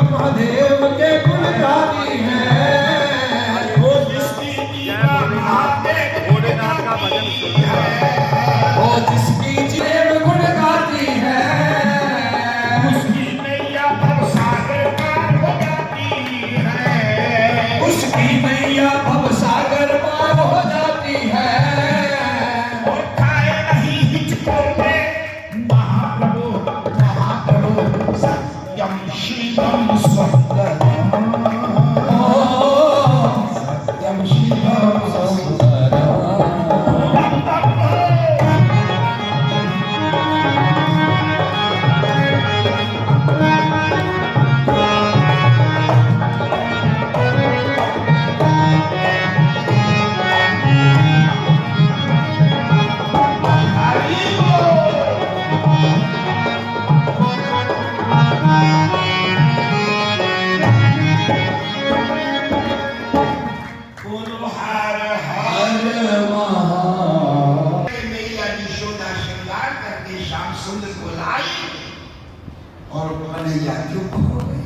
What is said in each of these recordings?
महादेव के कुल गाती है, वो जिसकी भोलेनाथ का भजन सुनती है, वो जिसकी जीव गुण गाती है, उसकी नैया भवसागर पार हो जाती है, उसकी नैया भवसागर पार हो जाती है। और खाए नहीं हिचकोले महाप्रभु महाप्रभु सत्यम शिवम सुंदरम, सत्यम शिवम सुंदरम। बोलो हर हर मैया यशोदा श्रृंगार करके श्याम सुंदर को लाई और कन्हैया चुप हो गए।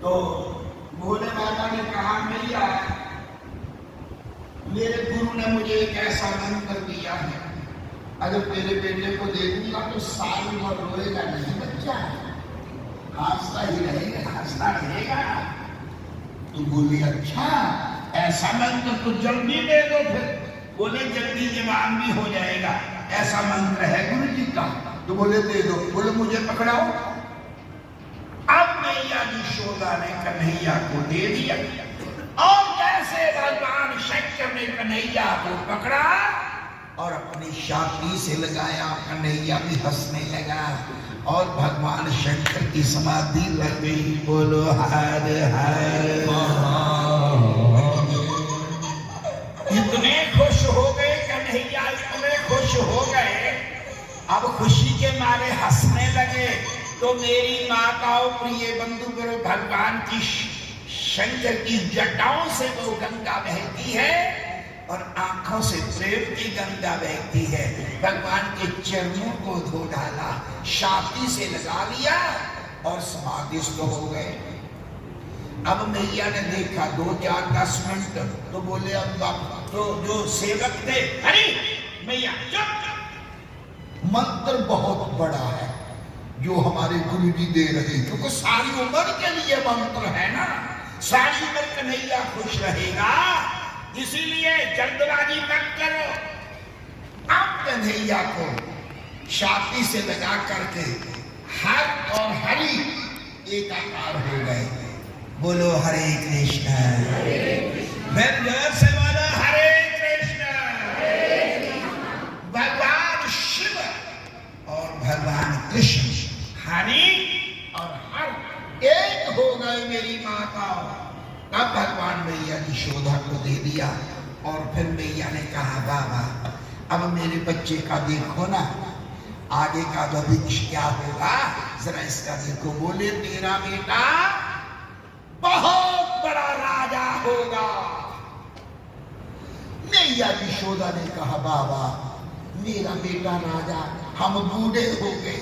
तो भोले बाबा ने कहा मैया मेरे गुरु ने मुझे एक ऐसा मंत्र दिया है, अगर तेरे बेटे को दे दूंगा तो सारी उम्र रोएगा नहीं, बच्चा हंसता ही रहेगा, हंसता रहेगा। तो बोली अच्छा ऐसा मंत्र तो जल्दी दे दो। फिर बोले जल्दी जवाब भी हो जाएगा, ऐसा मंत्र है गुरु जी का। तो बोले दे दो। बोले मुझे पकड़ाओ। अब मैया यशोदा ने कन्हैया को दे दिया और जैसे भगवान शंकर ने कन्हैया को पकड़ा और अपनी छाती से लगाया, कन्हैया भी हंसने लगा और भगवान शंकर की समाधि लग गई। बोलो हर हर। इतने खुश हो गए कन्हैया, इतने खुश हो गए, अब खुशी के मारे हंसने लगे। तो मेरी माताओं प्रिय बंधु करो, भगवान की शंकर की जटाओं से वो गंगा बहती है और आंखों से प्रेम की गंगा बहती है। भगवान के चरणों को धो डाला, छाती से लगा लिया और समाधिस्थ हो गए। अब मैया ने देखा 2 4 10 मिनट, तो बोले अब तो जो सेवक थे, अरे मैया चुप, मंत्र बहुत बड़ा है जो हमारे गुरु जी दे रहे, क्योंकि सारी उम्र के लिए मंत्र है ना, सारी उम्र कन्हैया खुश रहेगा, इसीलिए जल्दबाजी मत करो। अब कन्हैया को छाती से लगा करके हर और हरि एकाकार हो गए। बोलो हरे कृष्ण। मैं जोर से बोलो हरे कृष्ण। भगवान शिव और भगवान कृष्ण हरि और हर एक हो गए मेरी माताओं। अब भगवान मैया यशोदा को दे दिया और फिर मैया ने कहा बाबा अब मेरे बच्चे का देखो ना, आगे का भविष्य क्या होगा जरा इसका देखो। बोले तेरा बेटा बहुत बड़ा राजा होगा। मैया यशोदा ने कहा बाबा मेरा बेटा राजा, हम बूढ़े हो गए,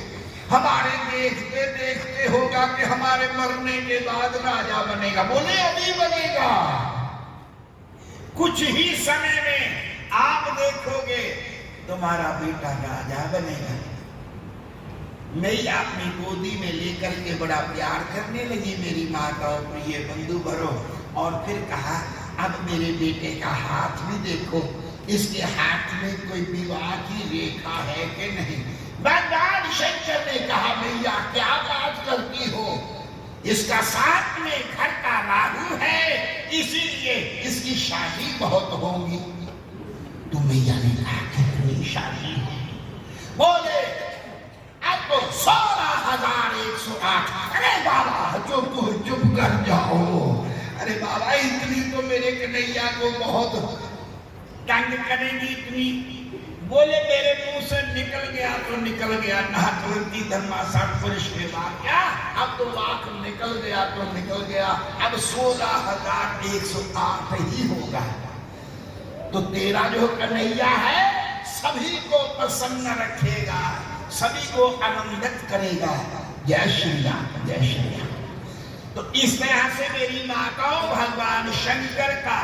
हमारे देखते देखते होगा कि हमारे मरने के बाद राजा बनेगा। बोले अभी बनेगा, कुछ ही समय में आप देखोगे तुम्हारा बेटा राजा बनेगा। मैया अपनी गोदी में लेकर के बड़ा प्यार करने लगी मेरी माता और प्रिय बंधु भरो, और फिर कहा अब मेरे बेटे का हाथ भी देखो, इसके हाथ में कोई विवाह की रेखा है कि नहीं। भगवान शंकर ने कहा मैया क्या बात करती हो, इसका साथ में घर का राहु है, इसीलिए इसकी शादी बहुत होगी। तो मैया ने कहा कितनी शादी है। बोले अब तो 16,108। अरे बाबा चुप कर जाओ। अरे बाबा इतनी तो मेरे कन्हैया को बहुत तंग करेगी इतनी। बोले मेरे मुंह से निकल गया तो निकल गया, ना तुरंती धर्माशा पुरुष के बाद क्या, अब तो लाख निकल गया तो निकल गया, अब 16,108 ही होगा। तो तेरा जो कन्हैया है सभी को प्रसन्न रखेगा, सभी को आनंदित करेगा। जय श्री राम, जय श्री राम। तो इस तरह से मेरी माता भगवान शंकर का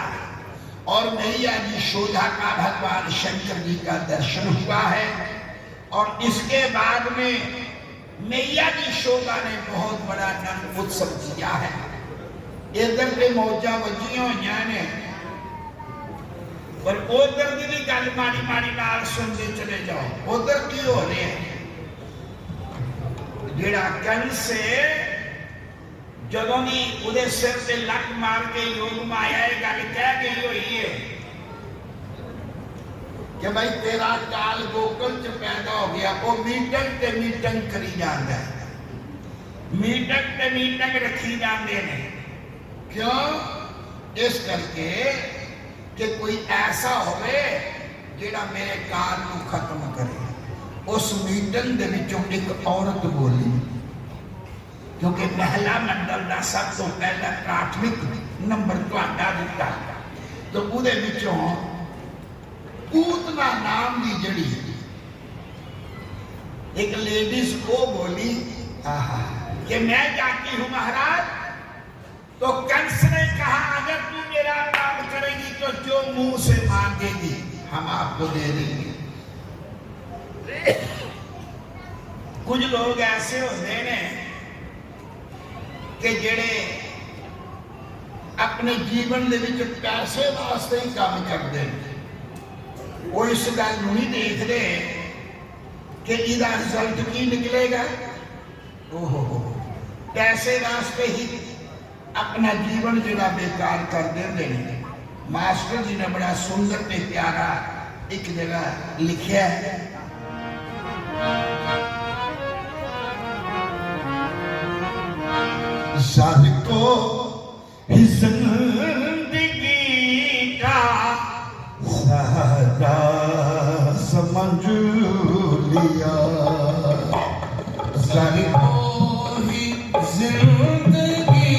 और मैया यशोदा का भगवान शंकर जी का दर्शन हुआ है। और इसके बाद में मैया यशोदा ने बहुत बड़ा नंद उत्सव किया है। इधर पे मौजा वजियां हुई ने पर उधर की भी गल माड़ी माड़ी नाल सुनते चले जाओ। उधर की हो रहा है, जेड़ा कंस जदों भी उहदे सिर से लक मार के योग माया गल कह गई हुई है कि भाई तेरा काल गोकुल च पैदा हो गया। वो मीटिंग करी जाता है, मीटिंग रखी जाते हैं। क्यों? इस करके कि कोई ऐसा होवे जेड़ा मेरे काल को खत्म करे। उस मीटिंग दे विचों एक औरत बोली, क्योंकि महिला मंडल का सब तो पहला प्राथमिक नंबर तुहाडा दिता, तो उहदे विचों पूतना नाम की जड़ी एक लेडीज को बोली कि मैं जाती हूं महाराज। तो कंस ने कहा अगर तू मेरा काम करेगी तो जो मुंह से मांगेगी हम आपको दे देंगे। कुछ लोग ऐसे होते हैं कि जेड़े अपने जीवन दे विच पैसे वास्ते ही काम करते हैं। वो इस गल नहीं देखते कि इसका रिजल्ट की निकलेगा। ओहो, पैसे वास्ते ही अपना जीवन जरा बेकार कर देंगे। मास्टर जी ने बड़ा सुंदर ते प्यारा एक जगह लिखा है, सर को जिंदगी का सहारा समझ लिया, सर को ही जिंदगी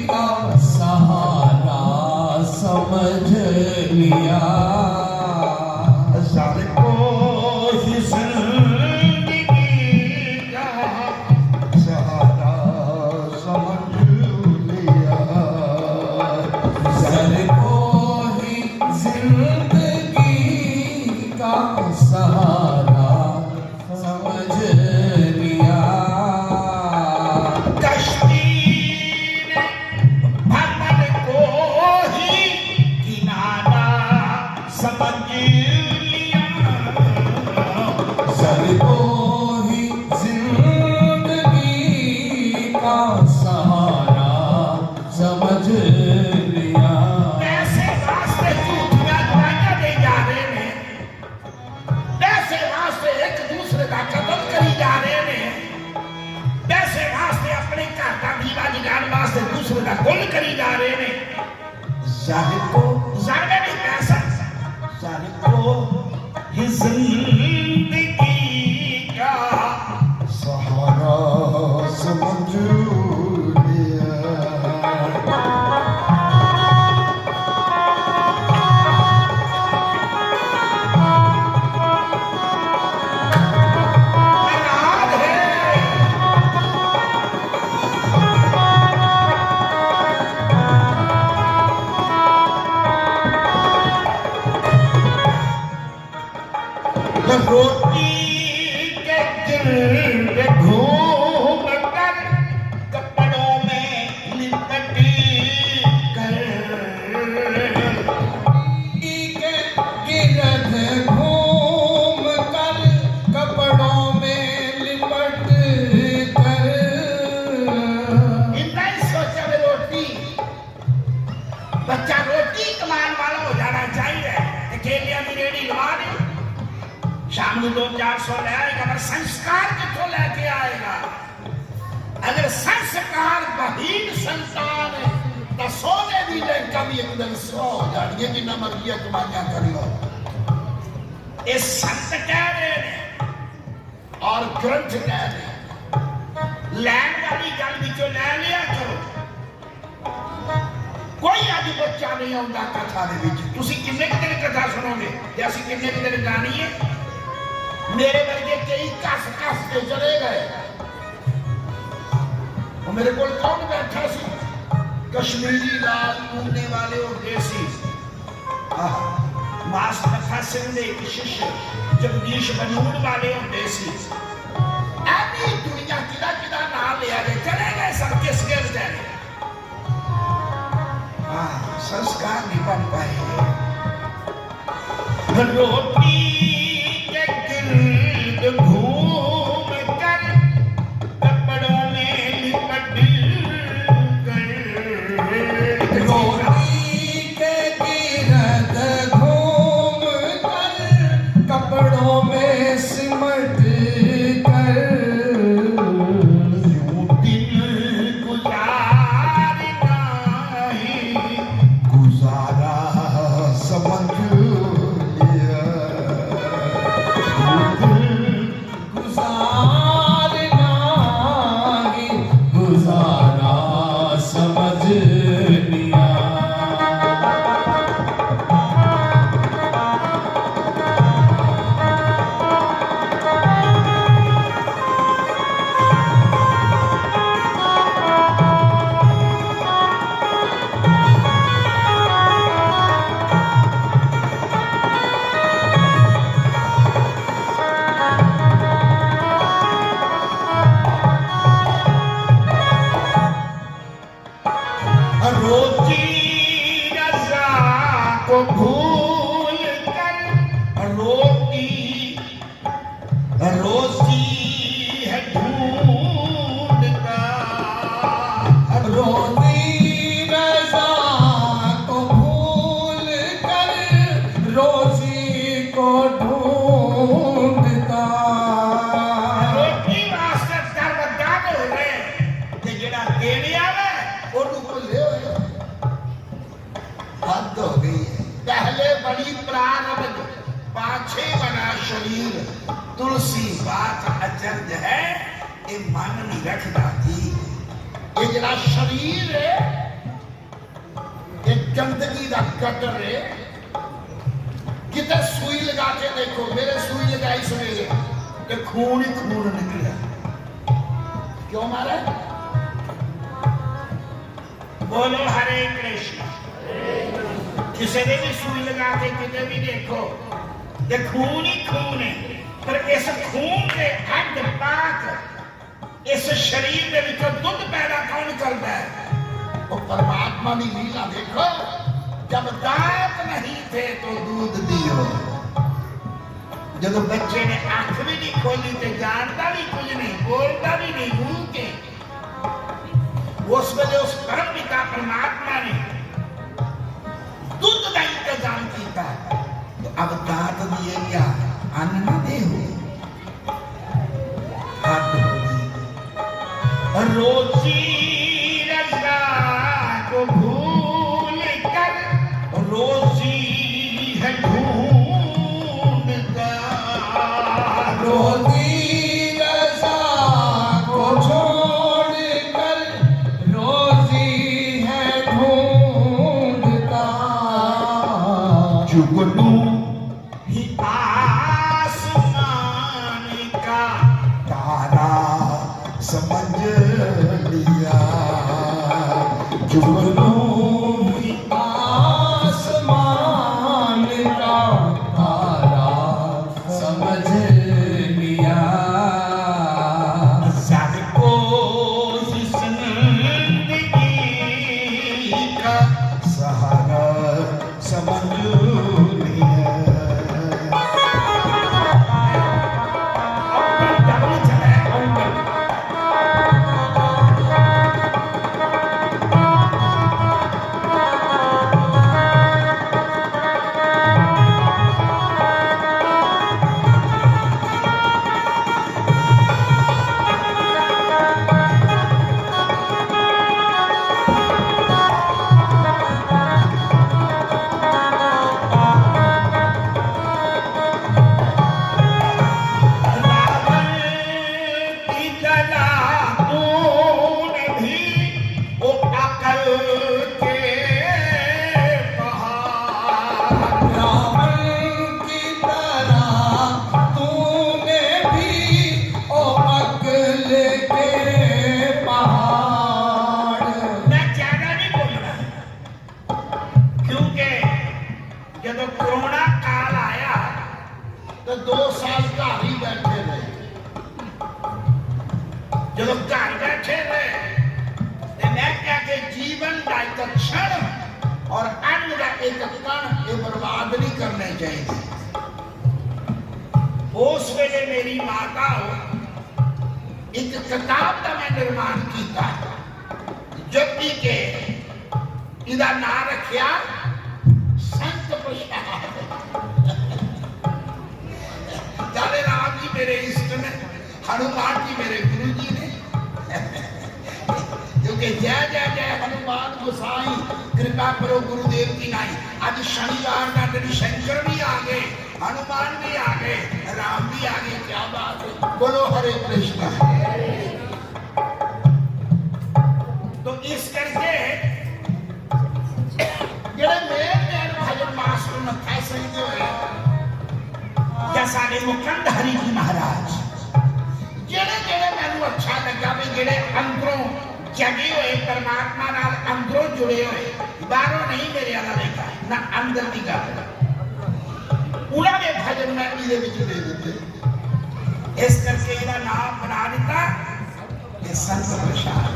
का सहारा समझ लिया, सर को ही जिंदगी का सहारा समझ लिया, सर को ही जिंदगी का सहारा समझ लिया। कश्ती भवन को ही किनारा समझ लिया, सर को ही जिंदगी का सहारा समझ लिया। पैसे वास्ते झूठियां दवाइयां दे जा रहे हैं, पैसे वास्ते एक दूसरे का कत्ल करी जा रहे हैं, पैसे वास्ते अपने घर का दीवा जगाने वास्ते दूसरे का कुल करी जा रहे हैं। सर को जाने नहीं पैसा, सर को ही जिंदगी का सहारा समझ लिया। अनाथ है। रोटी के गिर्द घूम कर कपड़ों में लिपट कर, के गिरध घूम कर कपड़ों में लिपट कर, इतना ही सोचा वे रोटी बच्चा रोटी कमाने वाला हो जाना चाहिए। केलिया की रेडी लगा दे, शाम को 200-400 ले आएगा, पर संस्कार कितों लेके आएगा? अगर संस्कार बहीन संतान तो सोने भी ले कभी एक दिन सो हो जाएंगे, जिन्ना मर्जी कमाइयां कर लो। ये संत कह रहे हैं और ग्रंथ कह रहे हैं, लैंड वाली गल विचों ले लिया करो। कोई ਅੱਜ ਬੱਚਾ ਨਹੀਂ ਆਉਂਦਾ ਕਥਾ ਦੇ ਵਿੱਚ ਤੁਸੀਂ ਕਿੰਨੇ ਕੁ ਦਿਨ ਕਥਾ ਸੁਣੋਗੇ ਤੇ ਅਸੀਂ ਕਿੰਨੇ ਕੁ ਦਿਨ ਗਾਣੀ ਹੈ ਮੇਰੇ ਵਰਗੇ ਕਈ ਕੱਸ ਕੇ ਚਲੇ ਗਏ ਉਹ ਮੇਰੇ ਕੋਲ ਕੌਣ ਬੈਠਾ ਸੀ कश्मीरी लाल मुंडे वाले और देसी मास कथा सिंह दे शिष्य जगदीश बनूड़ वाले और देसी ऐसी दुनिया किदा किदा नाम लिया गए चले गए सब किसके बेचारे संस्कार नहीं बन पाए रोटी के गिर्द घूम कर कपड़ों में लिपट कपड़ों में सिमट कर यूं दिन गुजारा समझ लिया गुजारा समझ लिया भूल कर रोटी रोजी है ढूंढता रोजी रज़ा को भूल कर रोजी को ढूंढता रोटी वास्ते दरबदार हो गए ते जेड़ा देने आवे ओनू भुल्ले होए हद हो गई है पहले बड़ी प्रारब्ध पाछे बना शरीर तुलसी बात अचरज है ये मन नहीं रखता थी ये जरा शरीर है एक गंदगी का कटर है कितने सुई लगा के देखो मेरे सुई लगाई सवेरे तो खून ही खून निकला क्यों मारा बोलो हरे कृष्ण किसी ने भी सुई लगा के कितने भी देखो ये खून ही खून है पर इस खून के अग पाक इस शरीर के विचों दुध पैदा कौन करता है वो परमात्मा की लीला देखो जब दांत नहीं थे तो दूध दियो जब बच्चे ने आंख भी नहीं खोली तो जानता भी कुछ नहीं बोलता भी नहीं मुंह के उस वेले उस परम पिता परमात्मा ने दूध का इंतजाम किया तो अब दांत दिए क्या अन्न न दे हो रोजी रज़ा को भूल कर रोजी है ढूंढता रोजी रज़ा को छोड़ कर रोजी है ढूंढता जुगनू ही आसमान का तारा समझ लिया जुगनू ही आसमान का तारा समझ लिया सबको जिंदगी का सहारा समझ लिया डबल चले तो 2 साल घर ही बैठे रहे। जब घर बैठे रहे तो मैं क्या कि जीवन का एक क्षण और अन्न का एक कण ये बर्बाद नहीं करने चाहिए। उस वेले मेरी माता एक किताब का मैं निर्माण किया जबकि के इदा नाम रखिया संत प्रसाद। जाने राम जी मेरे इष्ट ने, हनुमान जी मेरे गुरु जी ने, क्योंकि जय जय जय हनुमान गोसाई कृपा करो गुरुदेव की नाई। आज शनिवार का दिन शंकर भी आ गए, हनुमान भी आ गए, राम भी आ गए। क्या बात है, बोलो हरे कृष्ण। तो इस करके जेड़े मेरे भजन मास्टर मथा सिंह जो है या सारे मुकुंद हरि जी महाराज जेड़े जेड़े मैनू अच्छा लगा भी जेड़े अंदरों जगे हुए परमात्मा नाल अंदरों जुड़े हुए बाहरों नहीं मेरे वाला देखा ना अंदर की गल उन्होंने भजन मैं इहदे विच दे दिते। इस करके इहदा नाम बना दिता ये संत प्रसाद।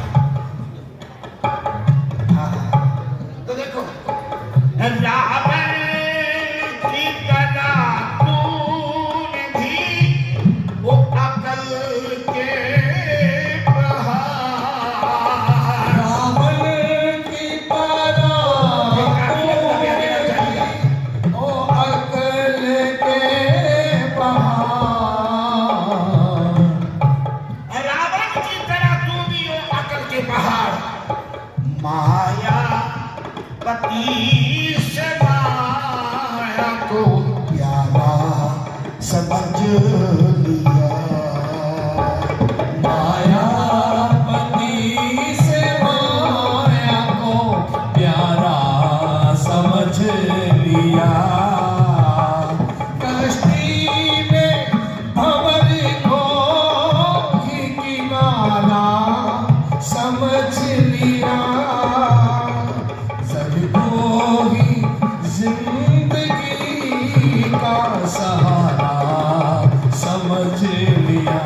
तो देखो रावण की कला तूने दी वो अकल के पहाड़। रावण की कला ओ अकल के पहाड़। रावण की तरह तू भी हो अकल के पहाड़। माया पति से माया को प्यारा समझ लिया। माया पति से माया को प्यारा समझ लिया। कश्ती में भंवर को ही किनारा समझ लिया। सबको ही जिंदगी का सहारा समझ लिया।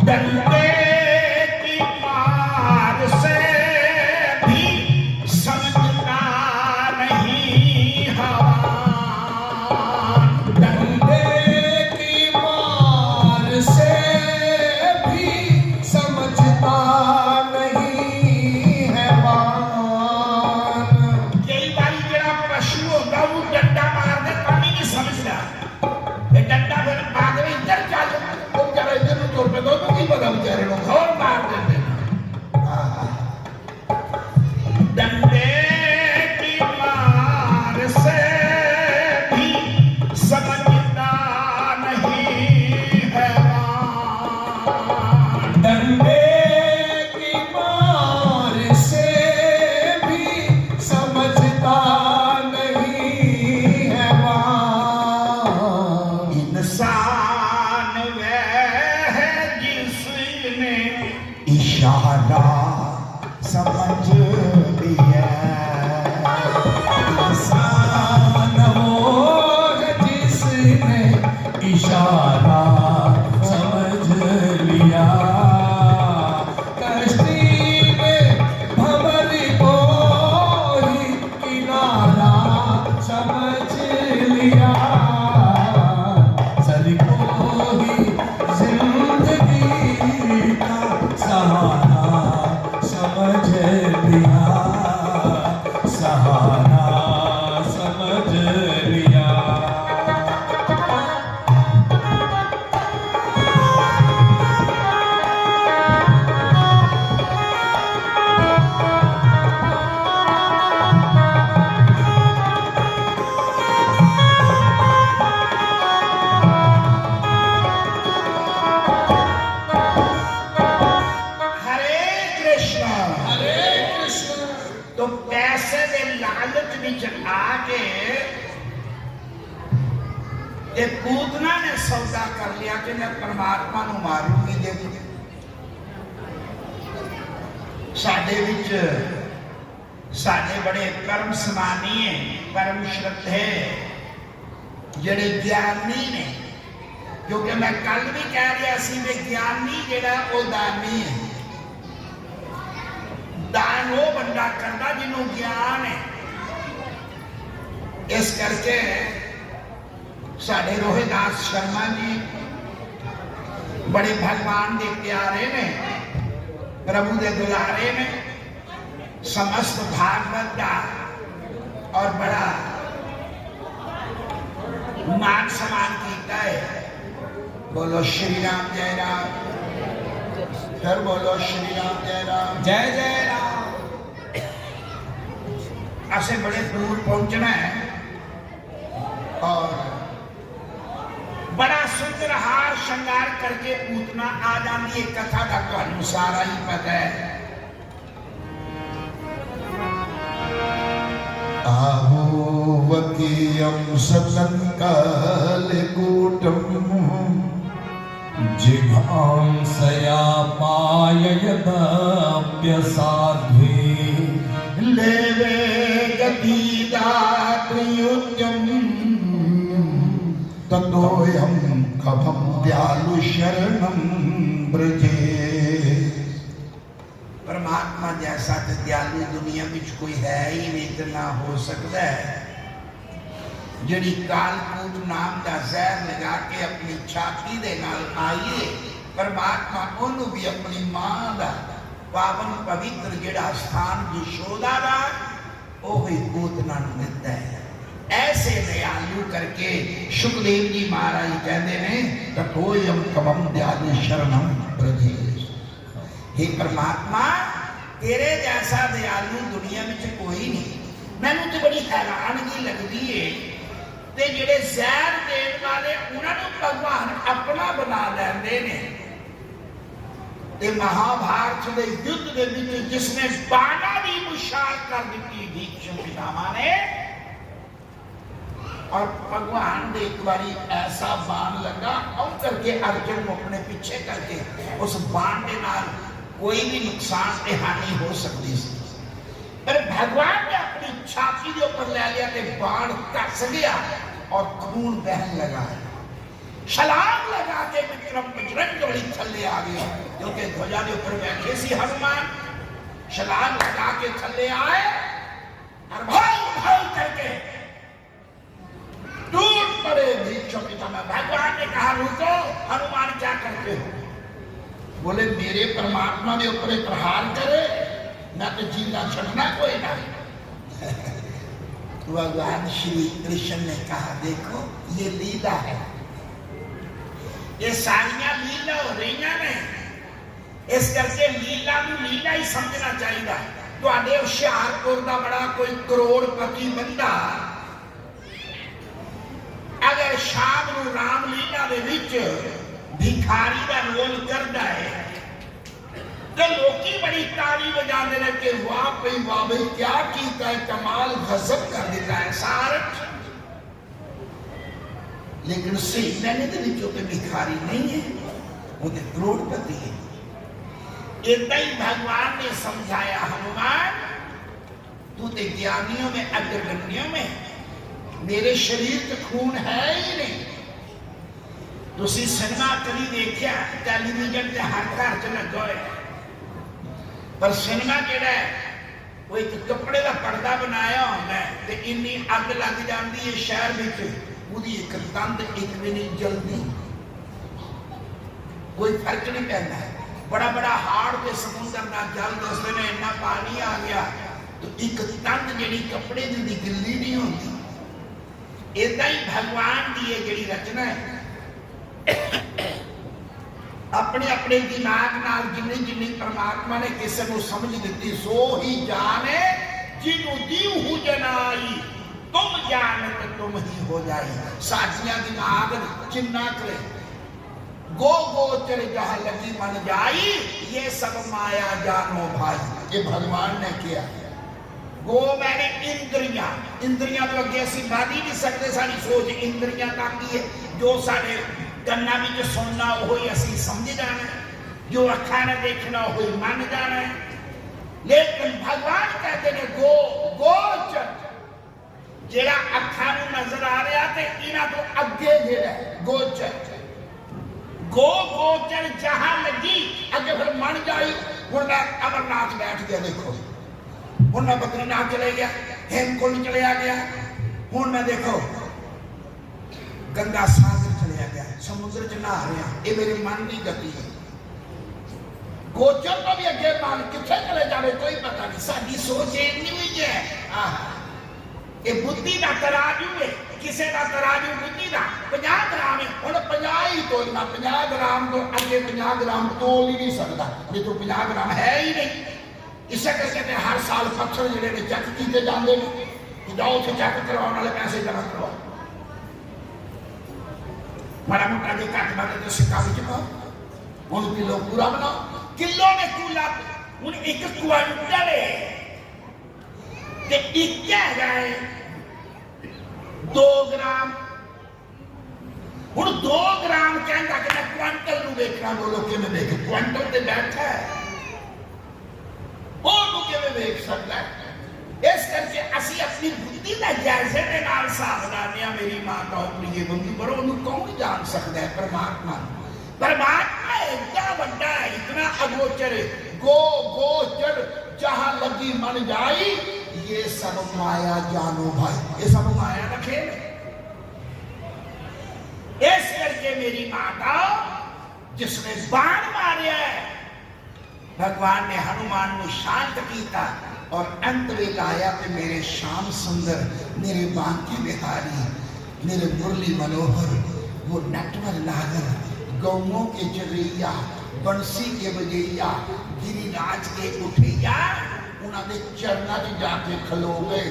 डंडे की मार से भी समझता नहीं हवान। डंडे की मार से भी समझता नहीं है वान। कई बारी जरा पशु होगा वो डंडा मार दे तो नहीं समझता। ये डंडा फिर बाद में इधर चल वो बेचारा इधर ਨੂੰ ਤੁਰ ਪੈਂਦਾ ਉਹਨੂੰ ਕੀ ਪਤਾ ਵਿਚਾਰੇ ਨੂੰ ਹੋਰ ਮਾਰ ਦਿੰਦੇ ਨੇ। डंडे की मार से भी समझता नहीं है वान। डंडे की मार से भी समझता नहीं है वान। इंसान वह है जिसने इशारा समझ लिया। इंसान वो है जिसने इशारा समझ लिया। कश्ती में भंवर को ही किनारा समझ लिया। सबको ही जिंदगी का सहारा समझ लिया। पूतना ने सौदा कर लिया कि मैं परमात्मा नूं मारूंगी। देखो साडे विच साडे बड़े परम समानी है, परम श्रद्धे जड़े ज्ञानी ने, क्योंकि मैं कल भी कह रहा सी कि ज्ञानी जड़ा वो दानी है। दान वो बंदा करता जिन्हों ज्ञान है। इस करके साडे रोहिदास शर्मा जी बड़े भगवान के प्यारे ने, प्रभु के दुलारे ने, समस्त भागवत का और बड़ा मान सम्मान किया है। बोलो श्री राम जय राम, फिर बोलो श्री राम जय राम, जय जय राम। ऐसे बड़े दूर पहुंचना है और बड़ा सुंदर हार श्रृंगार करके पूतना आ जाती है। कथा का तो सारा ही पता है। आहोवकीयं सतं कालकूटं जिघांसया पाययदाप्यसाध्वी लेवे गतिदात्युद्यं ततोऽयं कभं दयालु शरणं ब्रजे। परमात्मा जैसा तो दयालु दुनिया में कोई है ही नहीं, तो ना हो सकता है। जिहड़ी कालकूट नाम का जहर लगा के अपनी छाती दे नाल आईए, परमात्मा उन्होंने भी अपनी मां का पावन पवित्र जिहड़ा स्थान यशोदा दा ओही पूतना नूं दिता है। ऐसे दयालु करके सुखदेव जी महाराज कहते हैं ततोयम कमम दयालु शरणम ब्रजे। हे परमात्मा तेरे जैसा दयालु दुनिया में कोई नहीं। मैनू तो बड़ी हैरानगी लगती है ते जेड़े जहर देने वाले उन्होंने भगवान अपना बना लेंदे ने। ते महाभारत के युद्ध के विच जिसने बाणा की मुशाल कर दी भीष्म पितामह ने, और भगवान ने एक बारी ऐसा बाण लगा और करके अर्जुन को अपने पीछे करके उस बाण के नाल कोई भी नुकसान ते हानि हो सकती थी, पर भगवान ने अपनी छाती के ऊपर ले लिया ते बाण कस गया और खून बहन लगा। छलांग लगा के विक्रम बजरंगबली थल्ले आ गया, क्योंकि ध्वजा के ऊपर बैठे सी हनुमान। छलांग लगा के थल्ले आए और भाई भाई करके टूट पड़े भीष्म पितामह। भगवान ने कहा रुको, हनुमान क्या करते हो? बोले मेरे परमात्मा ने ऊपर प्रहार करे, मैं तो जीना छड़ना कोई ना। भगवान श्री कृष्ण ने कहा देखो ये लीला है, ये सारियां लीला हो रही ने, इस करके लीला में लीला ही समझना चाहिए। तुहाडे हुशियारपुर का बड़ा कोई करोड़पति बंदा अगर शाम को रामलीला के विच भिखारी का रोल करता है तो लोग बड़ी ताली बजाते रहे कि वाह भाई वाह भाई क्या कीता है, कमाल गजब कर दिता है सारथ। लेकिन सही मैंने तो भिखारी नहीं है, वो तो करोड़पति है। इतना ही भगवान ने समझाया हनुमान तू तो ज्ञानियों में अग्रगण्यों में, मेरे शरीर का खून है ही नहीं। तुसी सिनेमा कभी देखा टेलीविजन के हर घर च लगा है, पर सिनेमा केड़ा है वो एक कपड़े का पर्दा बनाया होता है ते इन्नी अग लग जाती है शहर विच, उसकी एक तंद एक भी नहीं जलती, कोई फर्क नहीं पैदा है। बड़ा बड़ा हाड़ के समुद्र का जल दसते ने इन्ना पानी आ गया तो एक तंद जी कपड़े की गिल्ली नहीं होती। इदा ही भगवान की ये जी रचना है, अपने अपने दिमाग नाल जिन्नी जिन्नी परमात्मा ने किसी को समझ दी सो ही जाने जिन्हों दीहू जनाई, तुम जानत तुम ही हो जाई। साजियां दिमाग जिन्ना करे गो गोचर जहां लगी मन जाई, ये सब माया जानो भाई। ये भगवान ने किया। गो मैंने इंद्रियां, इंद्रियां तो अगे असं मान ही नहीं सकते, सारी सोच इंद्रियां तक ही है। जो साडे ਕੰਨਾਂ ਵਿੱਚ ਸੁਣਨਾ ਉਹੀ ਅਸੀਂ ਸਮਝ ਜਾਣਾ ਹੈ, जो ਅੱਖਾਂ ਨੇ ਦੇਖਣਾ ਉਹੀ ਮੰਨ ਜਾਣਾ ਹੈ। लेकिन भगवान कहते ने गो गोचर जेड़ा अखा नजर आ रहा थे इन्हां तो अगे जेड़ा गोचर गो गोचर जहां लगी अगे फिर मन जाई। हुण मैं अमरनाथ बैठ गया, देखो हुण मैं बद्रीनाथ चले गया, हेमकुंड चले गया, हुण मैं देखो गंगा सागर चले गया, समुद्र च नहा रहा, ये मेरे मन की गति है। गोचर तो भी अगे मान किथे चले जावे कोई पता नहीं, साडी सोच इतनी हुई है। ये बुद्धि का तराजू है, किसी का तराजू बुद्धि का 50 ग्राम है, हुण 50 ही तोलना, 50 ग्राम तो अगे 50 ग्राम तोल ही नहीं सकता, ये तो 50 ग्राम है ही नहीं। इस करके हर साल पत्थर जिहड़े ने चेक किए जाते हैं कि जाओ उत्थे चेक करवाने वाले पैसे जमा करवाओ, माड़ा मोटा जो घट बाटे तो सिक्का विच पाओ, हुण किलो पूरा बनाओ, किलो ने कूला हुण एक क्वांटल है ते एक है 2 ग्राम। हुण 2 ग्राम कहंदा कि मैं क्वांटल नूं वेखना, बोलो किवें वेख, क्वांटल ते बैठा है ओनू किवें वेख सकदा है। इस करके असीं अपनी बुद्धि का जायजे दे नाल हिसाब लाने आ। मेरी माता प्रिय बंधु पर ओनू कौन जान सकदा है? परमात्मा। परमात्मा इतना बड़ा है, इतना अगोचर है। गो गोचर जहां लगी मन जाई, ये सब माया जानो भाई, ये सब माया का खेल है। इस करके मेरी माता जिसने बाण मारे है, भगवान ने हनुमान को शांत किया और अंत में आया कि मेरे श्याम सुंदर, मेरे बांके बिहारी, मेरे मुरली मनोहर, वो नटवर नागर, गौओं के चरैया, बंसी के बजैया, गिरिराज के उठैया, उन्होंने चरणों च जाके खलो गए।